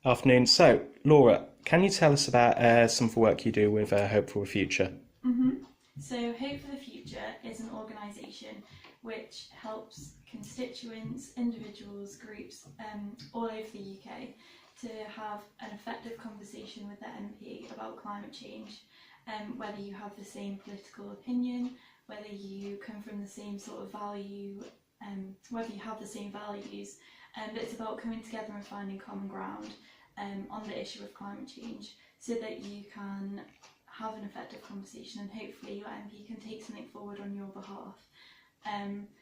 Afternoon. So, Laura, can you tell us about some of the work you do with Hope for the Future? hmm So, Hope for the Future is an organisation which helps constituents, individuals, groups all over the UK to have an effective conversation with their MP about climate change, whether you have the same political opinion, whether you come from the same sort of value, whether you have the same values, but it's about coming together and finding common ground on the issue of climate change so that you can have an effective conversation and hopefully your MP can take something forward on your behalf.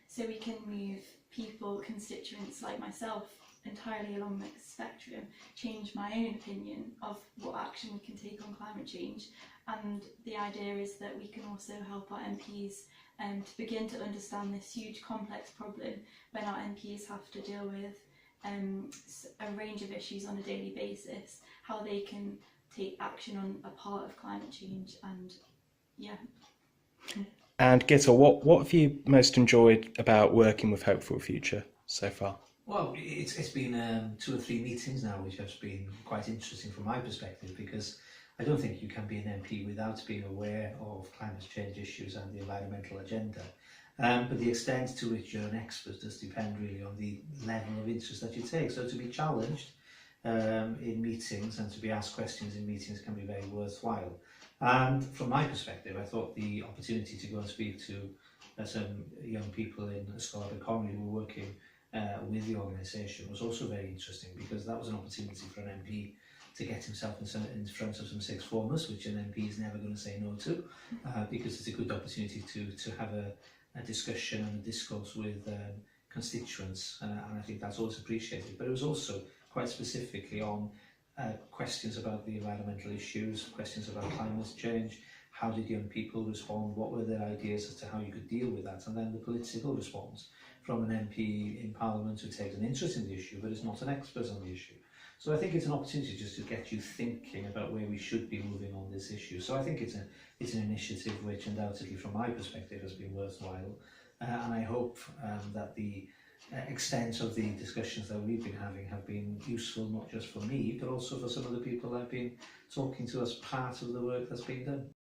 So we can move people, constituents like myself, entirely along the spectrum, change my own opinion of what action we can take on climate change. And the idea is that we can also help our MPs to begin to understand this huge complex problem when our MPs have to deal with a range of issues on a daily basis, how they can take action on a part of climate change. And yeah. And Gitta, what have you most enjoyed about working with Hope for the Future so far? Well, it's been two or three meetings now, which has been quite interesting from my perspective, because I don't think you can be an MP without being aware of climate change issues and the environmental agenda. But the extent to which you're an expert does depend really on the level of interest that you take. So to be challenged in meetings and to be asked questions in meetings can be very worthwhile. And from my perspective, I thought the opportunity to go and speak to some young people in Aelod Seneddol who were working with the organisation was also very interesting, because that was an opportunity for an MP to get himself in front of some sixth formers, which an MP is never going to say no to, because it's a good opportunity to have a discussion and a discourse with constituents, and I think that's always appreciated. But it was also quite specifically on questions about the environmental issues, questions about climate change. How did young people respond? What were their ideas as to how you could deal with that? And then the political response from an MP in Parliament who takes an interest in the issue but is not an expert on the issue. So I think it's an opportunity just to get you thinking about where we should be moving on this issue. So I think it's an initiative which undoubtedly from my perspective has been worthwhile, and I hope that the extent of the discussions that we've been having have been useful, not just for me but also for some of the people I've been talking to as part of the work that's been done.